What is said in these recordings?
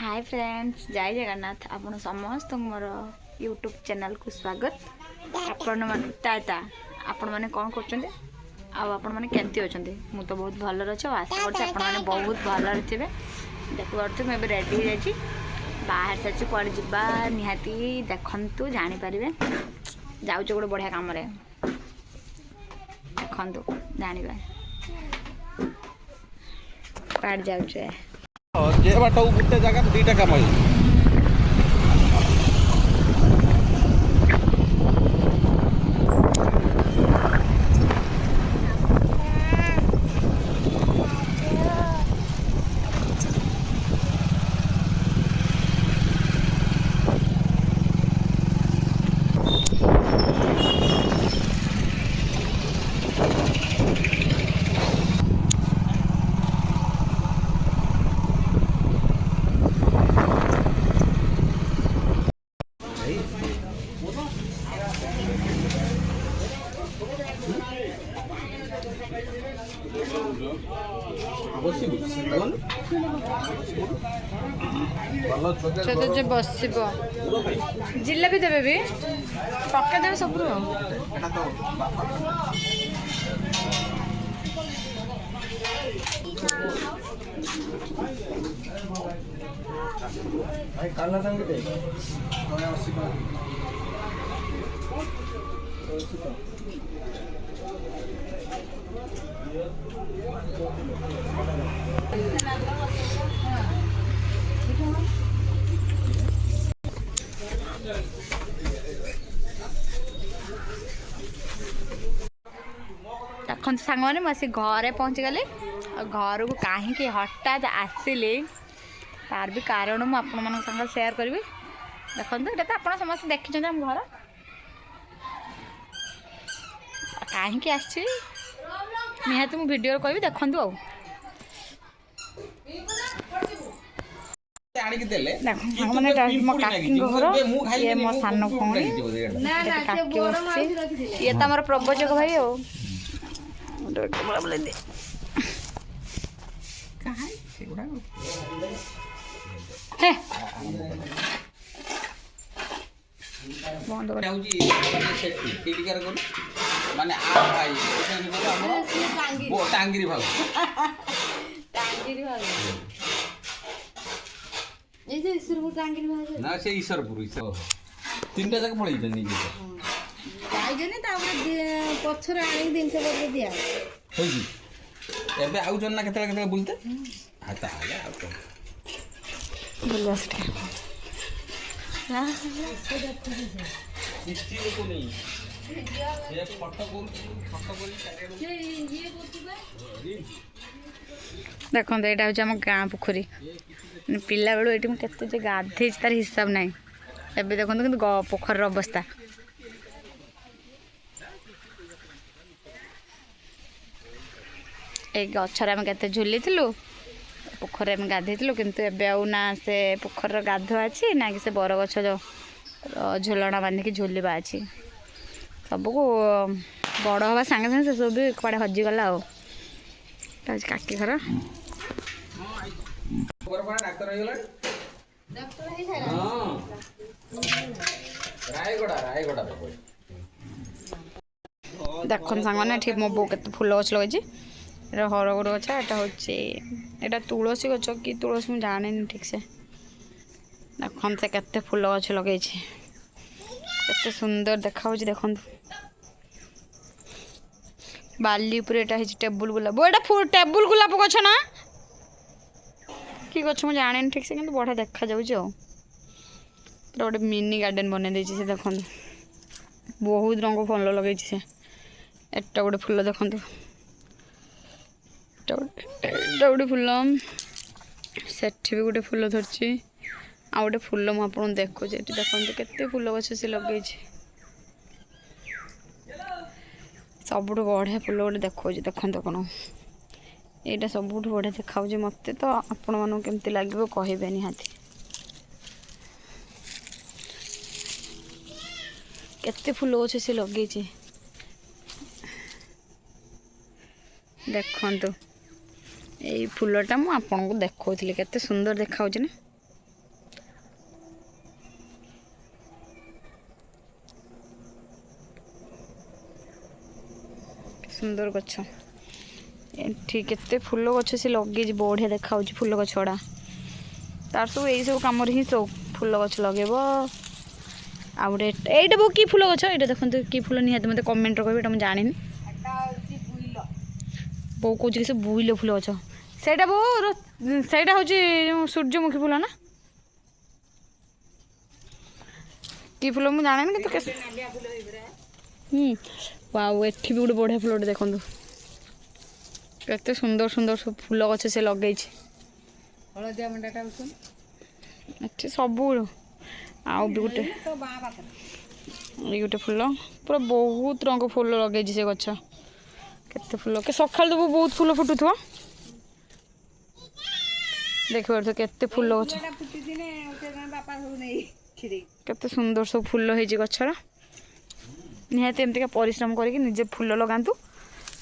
Hi friends, जय जगन्नाथ। आपण समस्त मोर यूट्यूब चैनल को स्वागत। आपण माने टाटा आपण माने कौन करछन्ते आपण माने केमती अछन्ते? मु तो बहुत भल अछि। आशा करछि आपण माने बहुत भल रहिबे। देखु अर्थ मैं रेडी हो जाछि, बाहर सच्ची पड़ जिबा निहाती देखंतु जानि परिबे। जाउछ गोटे बढ़िया काम रे, देखंतु जानिबा काट जाउछ। जे बाट गोटे जगह दुईटा काम है। बसब जिलेबी देवे भी पक्का देवे सब देखते सांग मैंने मुझे घरे पहुँची गली। घर को कहीं हठात आसिली तार भी कारण मुझे सेयार करी। देखो ये तो आप समस्त देखी आम घर कहीं आसी निहती मुझे वीडियो कह देखु आ मैंने मो काकी घर ये मो सान भौणी काकी बस ये तो आम प्रबचक भाई टांगिरी भाग ना से ईश्वरपुर तीन टा जगह पड़े पछर आनी दिन से दिया एबे आउ जन्ना केतला केतला बुलते हाता आले आ तो बोल आसटे ना सिस्टी को नहीं ये फोटो देखो यहाँ हूँ आम गाँ पोखरी पिला बेलू ये मुझे गाधे तार हिसाब ना एवं देखो कि पोखर अवस्था ये गचर आम के झुली पोखर आम गाधे किंतु एबे आउ ना से पोखर गाधुआ अच्छी ना कि से बरगछ झुलना बांधिकी झुलवा अच्छी सबको बड़ हवा सांगे सांगे से सब भी कड़े हजिगला काकी घर देखो सांग मैंने ठीक मो बो के फुल गछ लगे हरगड़ गछ एटा हूँ तुलसी गछ कि तुलसी मुझे जाने ठीक से देखते से केते फुल गछ लगे केते सुंदर देखा देखो बाली पूरे टेबुल गुलाब एटा टेबुल गुलाब गछ ना कि गछ मुझे जाने ठीक से कि बढ़िया देखा जाऊँ पूरा गोटे मिनी गार्डन बन से देखो बहुत रंग फल लगे से एटा गोटे फुल देखो गोटे फुल सेठी भी गोटे फुल धरची आ गोटे फुल मुझे देखो देखते केते फुल गछ से लगे सब बढ़िया फुल गोटे देखो देखते कौन यहाँ सब बढ़िया देखा मत तो आपण मानू केमती लगे कहे निहाती केते फुल गछ से लगे देखु यही फुलटा मुझे देखी केते सुंदर देखा ना ସୁନ୍ଦର ଗଛ। ଏଠି କେତେ ଫୁଲ ଗଛ ସେ ଲଗେଇଛି, ବଢ଼ିଆ ଦେଖାଯାଉଛି ଫୁଲ ଗଛ ଗୁଡ଼ା। ତାର ସବୁ ଏଇସବୁ କାମରେ ହିଁ ସବୁ ଫୁଲ ଗଛ ଲଗେଇବ। ଆଉ ଗୋଟେ ଏଇଟା ବୋଉ କି ଫୁଲ ଗଛ, ଏଇଟା ଦେଖନ୍ତୁ କି ଫୁଲ, ନିହାତି ମୋତେ କମେଣ୍ଟରେ କହିବେ, ଏଇଟା ମୁଁ ଜାଣିନି। ବୋଉ କହୁଛି କି ସେ ବୁଇଲ ଫୁଲ ଗଛ, ସେଇଟା ବୋଉ ସେଇଟା ହେଉଛି ସୂର୍ଯ୍ୟମୁଖୀ ଫୁଲ ନା କି ଫୁଲ ମୁଁ ଜାଣିନି, କିନ୍ତୁ ଆଉ ଏଠି ବି ଗୋଟେ ବଢ଼ିଆ ଫୁଲଟେ ଦେଖନ୍ତୁ, କେତେ ସୁନ୍ଦର ସୁନ୍ଦର ସବୁ ଫୁଲ ଗଛ ସେ ଲଗେଇଛି। ହଳଦିଆ ମଣ୍ଡାଟା ଏଠି ସବୁ। ଆଉ ବି ଗୋଟେ ଏଇ ଗୋଟେ ଫୁଲ, ପୁରା ବହୁତ ରଙ୍ଗ ଫୁଲ ଲଗେଇଛି ସେ ଗଛ। କେତେ ଫୁଲ, ସକାଳୁ ତ ବହୁତ ଫୁଲ ଫୁଟୁଥିବ, ଦେଖିପାରୁଥିବ କେତେ ଫୁଲ ଗଛ, କେତେ ସୁନ୍ଦର ସବୁ ଫୁଲ ହେଇଛି ଗଛର। ନିହାତି ଏମିତିକା ପରିଶ୍ରମ କରିକି ନିଜେ ଫୁଲ ଲଗାନ୍ତୁ।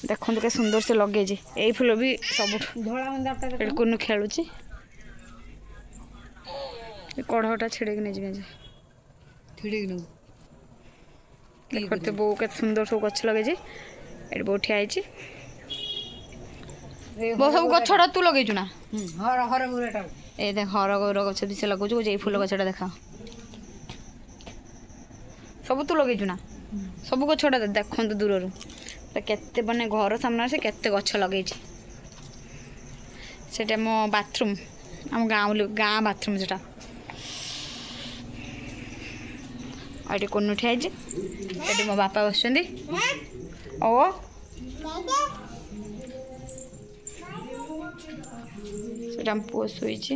ଦେଖନ୍ତୁ କେତେ ସୁନ୍ଦର ସେ ଲଗେଇଛି। ଏଇ ଫୁଲ ବି ସବୁଠୁ ଏଠି କୁନୁ ଖେଳୁଛି, କଢ଼ଟା ଛିଡ଼େଇକି ନେଇଯିବି ଆଜି। ଦେଖତେ ବୋଉ କେତେ ସୁନ୍ଦର ସବୁ ଗଛ ଲଗେଇଛି। ଏଠି ବୋଉ ଠିଆ ହେଇଛି। ବୋଉ ସବୁ ଗଛଟା ତୁ ଲଗେଇଛୁ ନା? ଏଇ ଦେଖ ହରଗୌର ଗଛ ବି ସେ ଲଗାଉଛି, କହୁଛି ଏଇ ଫୁଲ ଗଛଟା ଦେଖା, ସବୁ ତୁ ଲଗେଇଛୁ ନା? ସବୁ ଗଛଟା ଦେଖନ୍ତୁ ଦୂରରୁ କେତେ, ମାନେ ଘର ସାମ୍ନାରେ ସେ କେତେ ଗଛ ଲଗେଇଛି। ସେଟା ମୋ ବାଥରୁମ୍, ଆମ ଗାଁ ବାଥରୁମ୍ ସେଟା। ଆଉ ଏଠି କୁନୁ ଠିଆ ହେଇଛି, ଏଠି ମୋ ବାପା ବସିଛନ୍ତି। ଓ ସେଟା ଆମ ପୁଅ ଶୋଇଛି,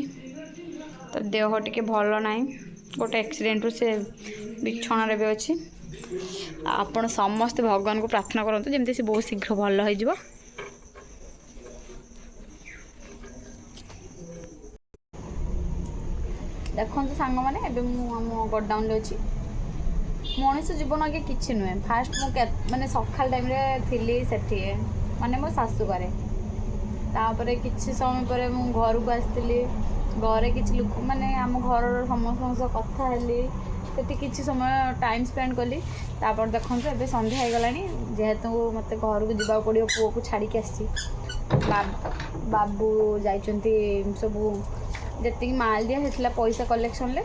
ତା ଦେହ ଟିକେ ଭଲ ନାହିଁ, ଗୋଟେ ଆକ୍ସିଡେଣ୍ଟରୁ ସେ ବିଛଣାରେ ବି ଅଛି। ଆପଣ ସମସ୍ତେ ଭଗବାନଙ୍କୁ ପ୍ରାର୍ଥନା କରନ୍ତୁ ଯେମିତି ସେ ବହୁତ ଶୀଘ୍ର ଭଲ ହେଇଯିବ। ଦେଖନ୍ତୁ ସାଙ୍ଗମାନେ, ଏବେ ମୁଁ ଆମ ଗୋଡାଉନରେ ଅଛି। ମଣିଷ ଜୀବନ ଆଗେ କିଛି ନୁହେଁ। ଫାଷ୍ଟ ମୁଁ ମାନେ ସକାଳ ଟାଇମ୍ରେ ଥିଲି ସେଠି, ମାନେ ମୋ ଶାଶୁ ଘରେ। ତାପରେ କିଛି ସମୟ ପରେ ମୁଁ ଘରକୁ ଆସିଥିଲି। ଘରେ କିଛି ଲୋକ, ମାନେ ଆମ ଘରର ସମସ୍ତଙ୍କ ସହ କଥା ହେଲି, ସେଠି କିଛି ସମୟ ଟାଇମ୍ ସ୍ପେଣ୍ଡ କଲି। ତାପରେ ଦେଖନ୍ତୁ ଏବେ ସନ୍ଧ୍ୟା ହେଇଗଲାଣି, ଯେହେତୁ ମୋତେ ଘରକୁ ଯିବାକୁ ପଡ଼ିବ, ପୁଅକୁ ଛାଡ଼ିକି ଆସିଛି। ବାବୁ ଯାଇଛନ୍ତି ସବୁ ଯେତିକି ମାଲ ଦିଆ ହେଇଥିଲା ପଇସା କଲେକ୍ସନ୍ରେ,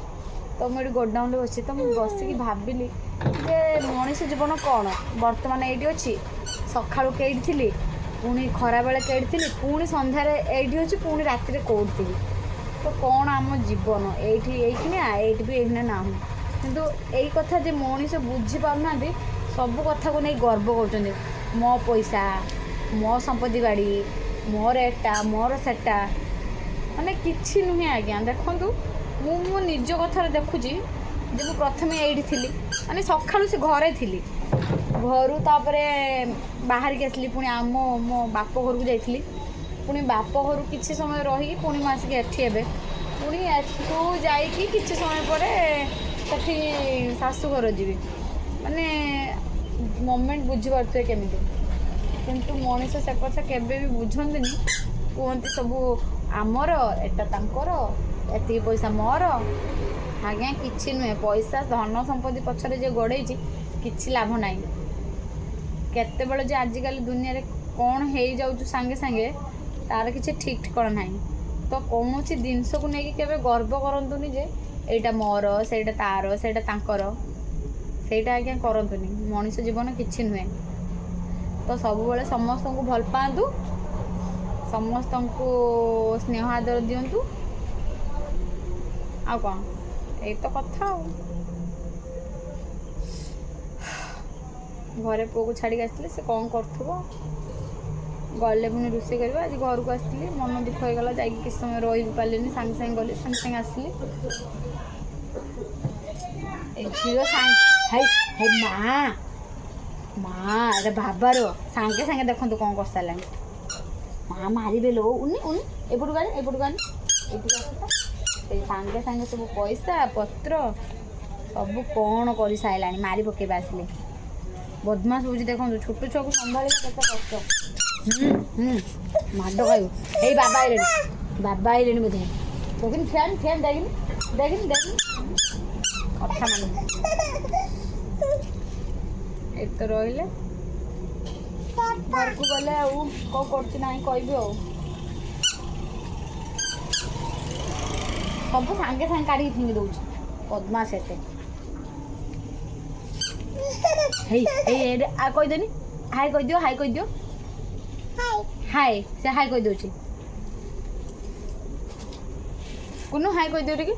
ତ ମୁଁ ଏଠି ଗୋଡାଉନରେ ବସିଛି। ତ ମୁଁ ବସିକି ଭାବିଲି ଯେ ମଣିଷ ଜୀବନ କ'ଣ, ବର୍ତ୍ତମାନ ଏଇଠି ଅଛି, ସକାଳୁ କେଇଠି ଥିଲି, ପୁଣି ଖରାବେଳେ କେଇଠି ଥିଲି, ପୁଣି ସନ୍ଧ୍ୟାରେ ଏଇଠି ଅଛି, ପୁଣି ରାତିରେ କେଉଁଠି ଥିଲି। ତ କ'ଣ ଆମ ଜୀବନ, ଏଇଠି ଏଇଠି ବି ଏଇଠି ନାହିଁ। କିନ୍ତୁ ଏଇ କଥା ଯେ ମଣିଷ ବୁଝିପାରୁନାହାନ୍ତି, ସବୁ କଥାକୁ ନେଇ ଗର୍ବ କରୁଛନ୍ତି। ମୋ ପଇସା, ମୋ ସମ୍ପତ୍ତି ବାଡ଼ି, ମୋର ଏଟା, ମୋର ସେଟା, ମାନେ କିଛି ନୁହେଁ ଆଜ୍ଞା। ଦେଖନ୍ତୁ ମୁଁ ମୋ ନିଜ କଥାରେ ଦେଖୁଛି ଯେ ମୁଁ ପ୍ରଥମେ ଏଇଠି ଥିଲି, ମାନେ ସକାଳୁ ସେ ଘରେ ଥିଲି, ଘରୁ ତାପରେ ବାହାରିକି ଆସିଲି, ପୁଣି ମୋ ବାପ ଘରକୁ ଯାଇଥିଲି, ପୁଣି ବାପ ଘରୁ କିଛି ସମୟ ରହିକି ପୁଣି ମୁଁ ଆସିକି ଏଠି, ଏବେ ପୁଣି ଏଠୁ ଯାଇକି କିଛି ସମୟ ପରେ ସେଠି ଶାଶୁଘର ଯିବି। ମାନେ ମୋମେଣ୍ଟ ବୁଝିପାରୁଥିବେ କେମିତି। କିନ୍ତୁ ମଣିଷ ସେ କଥା କେବେ ବି ବୁଝନ୍ତିନି। କୁହନ୍ତି ସବୁ ଆମର, ଏଟା ତାଙ୍କର, ଏତିକି ପଇସା ମୋର। ଆଜ୍ଞା କିଛି ନୁହେଁ। ପଇସା ଧନ ସମ୍ପତ୍ତି ପଛରେ ଯେ ଗୋଡ଼େଇଛି, କିଛି ଲାଭ ନାହିଁ। କେତେବେଳେ ଯେ ଆଜିକାଲି ଦୁନିଆରେ କ'ଣ ହେଇଯାଉଛି ସାଙ୍ଗେ ସାଙ୍ଗେ, ତାର କିଛି ଠିକ୍ ଠିକଣା ନାହିଁ। ତ କୌଣସି ଜିନିଷକୁ ନେଇକି କେବେ ଗର୍ବ କରନ୍ତୁନି ଯେ ଏଇଟା ମୋର, ସେଇଟା ତାର, ସେଇଟା ତାଙ୍କର। ସେଇଟା ଆଜ୍ଞା କରନ୍ତୁନି। ମଣିଷ ଜୀବନ କିଛି ନୁହେଁ। ତ ସବୁବେଳେ ସମସ୍ତଙ୍କୁ ଭଲ ପାଆନ୍ତୁ, ସମସ୍ତଙ୍କୁ ସ୍ନେହ ଆଦର ଦିଅନ୍ତୁ। ଆଉ କ'ଣ, ଏଇ ତ କଥା। ଆଉ ଘରେ ପୁଅକୁ ଛାଡ଼ିକି ଆସିଥିଲେ, ସେ କ'ଣ କରୁଥିବ, ଗଲେ ପୁଣି ରୋଷେଇ କରିବା। ଆଜି ଘରକୁ ଆସିଥିଲି, ମନ ଦୁଃଖ ହେଇଗଲା, ଯାଇକି କିଛି ସମୟ ରହିବି ପାରିଲିନି, ସାଙ୍ଗେ ସାଙ୍ଗେ ଗଲି, ସାଙ୍ଗେ ସାଙ୍ଗେ ଆସିଲି। ଏ ଝିଅ ହେ ମା ଏଟା ବାବାର ସାଙ୍ଗେ ସାଙ୍ଗେ ଦେଖନ୍ତୁ କ'ଣ କରିସାରିଲାଣି। ମା ମାରିବେ ଲୋ, ଏପଟକୁ ଆଣି ଏଇଠିକୁ ଆସ। ସେଇ ସାଙ୍ଗେ ସାଙ୍ଗେ ସବୁ ପଇସା ପତ୍ର ସବୁ କ'ଣ କରିସାରିଲାଣି, ମାରି ପକେଇବା ଆସିଲେ। ବଦମାସ ହେଉଛି ଦେଖନ୍ତୁ, ଛୋଟ ଛୁଆକୁ ସମ୍ଭାଳିବା କେତେ କଷ୍ଟ। ମାଡ଼ ଖାଇବୁ। ଏଇ ବାବା ଆଇଲେଣି ବୋଧେ। ଦେଖିନି ଫ୍ୟାନ୍ ଦେଖିନି କଥା ମାନୁ। ଏଇ ତ ରହିଲେ ଘରକୁ ଗଲେ ଆଉ କ'ଣ କରୁଛି ନାହିଁ କହିବି ଆଉ। ସବୁ ସାଙ୍ଗେ ସାଙ୍ଗେ କାଢ଼ିକି ଫିଙ୍ଗି ଦେଉଛି ବଦମାସ ଏତେ। ହେଇ ଏଇ କହିଦେନି ହାଇ କହିଦିଅ, ହାଇ କହିଦିଅ, ହାଇ। ସେ ହାଇ କହିଦେଉଛି। କୁନୁ ହାଇ କହିଦିଅ ଟିକେ,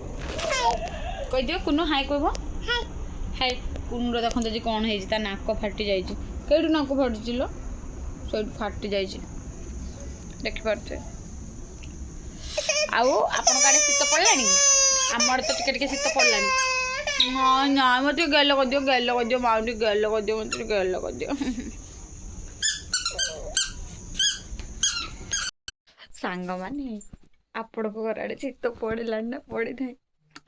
କହିଦିଅ। କୁନୁ ହାଇ କହିବ। ହାଇ। କୁନୁର ଦେଖନ୍ତୁ ଆଜି କ'ଣ ହେଇଛି, ତା ନାକ ଫାଟି ଯାଇଛି। କେଉଁଠି ନାକ ଫାଟିଛି ଲୋ? ସେଇଠୁ ଫାଟି ଯାଇଛି, ଦେଖିପାରୁଥିବେ। ଆଉ ଆପଣଙ୍କ ଆଡ଼େ ଶୀତ ପଡ଼ିଲାଣି? ଆମ ଆଡ଼େ ତ ଟିକେ ଟିକେ ଶୀତ ପଡ଼ିଲାଣି। ନାଇଁ ନାଇଁ ମୋତେ ଟିକେ ଗେଲ କରିଦିଅ, ଗେଲ କରିଦିଅ, ମାଉ ଟିକେ ଗେଲ କରିଦିଅ, ମୋତେ ଟିକେ ଗେଲ କରିଦିଅ। ସାଙ୍ଗମାନେ, ଆପଣଙ୍କ ଘର ଆଡ଼େ ଶୀତ ପଡ଼ିଲାଣି ନା ପଡ଼ିନାହିଁ?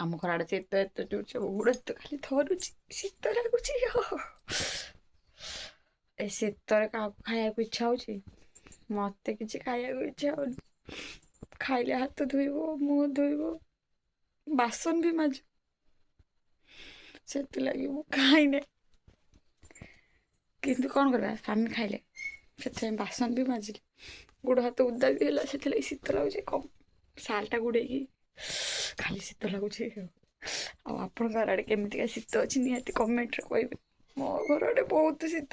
ଆମ ଘର ଆଡ଼େ ଶୀତ ଏତେ ଜୋରସେ ଗୋଡ଼ ତ ଖାଲି ଥରୁଛି, ଶୀତ ଲାଗୁଛି। ଏ ଶୀତରେ କାହାକୁ ଖାଇବାକୁ ଇଚ୍ଛା ହେଉଛି? ମୋତେ କିଛି ଖାଇବାକୁ ଇଚ୍ଛା ହେଉନି। ଖାଇଲେ ହାତ ଧୋଇବ, ମୁହଁ ଧୋଇବ, ବାସନ ବି ମାଜ। ସେଥିଲାଗି ମୁଁ ଖାଇନି। କିନ୍ତୁ କ'ଣ କରିବା, ସ୍ୱାମୀ ଖାଇଲେ, ସେଥିପାଇଁ ବାସନ ବି ମାଜିଲି। ଗୋଡ଼ ହାତ ଓଦା ବି ହେଲା, ସେଥିଲାଗି ଶୀତ ଲାଗୁଛି। ଶାଲ୍ଟା ଗୁଡ଼େଇକି ଖାଲି ଶୀତ ଲାଗୁଛି। ଆଉ ଆପଣଙ୍କ ଘର ଆଡ଼େ କେମିତିକା ଶୀତ ଅଛି ନିହାତି କମେଣ୍ଟରେ କହିବେ। ମୋ ଘର ଆଡ଼େ ବହୁତ ଶୀତ।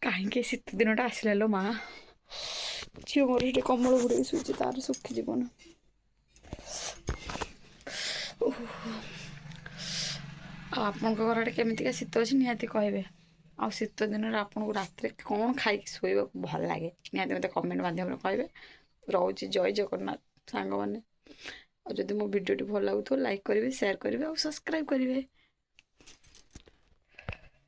କାହିଁକି ଶୀତ ଦିନଟା ଆସିଲା ଲୋ ମା? ଝିଅ ମୋର ସେଠି କମଳ ଘୋଡ଼େଇକି ଶୋଇଛି, ତାର ଶୁଖିଯିବ ନା। ଆଉ ଆପଣଙ୍କ ଘର ଆଡ଼େ କେମିତିକା ଶୀତ ଅଛି ନିହାତି କହିବେ। ଆଉ ଶୀତ ଦିନରେ ଆପଣଙ୍କୁ ରାତିରେ କ'ଣ ଖାଇକି ଶୋଇବାକୁ ଭଲ ଲାଗେ ନିହାତି ମୋତେ କମେଣ୍ଟ ମାଧ୍ୟମରେ କହିବେ। ରହୁଛି, ଜୟ ଜଗନ୍ନାଥ ସାଙ୍ଗମାନେ। ଆଉ ଯଦି ମୋ ଭିଡ଼ିଓଟି ଭଲ ଲାଗୁଥିବ ଲାଇକ୍ କରିବେ, ସେୟାର କରିବେ ଆଉ ସବସ୍କ୍ରାଇବ୍ କରିବେ।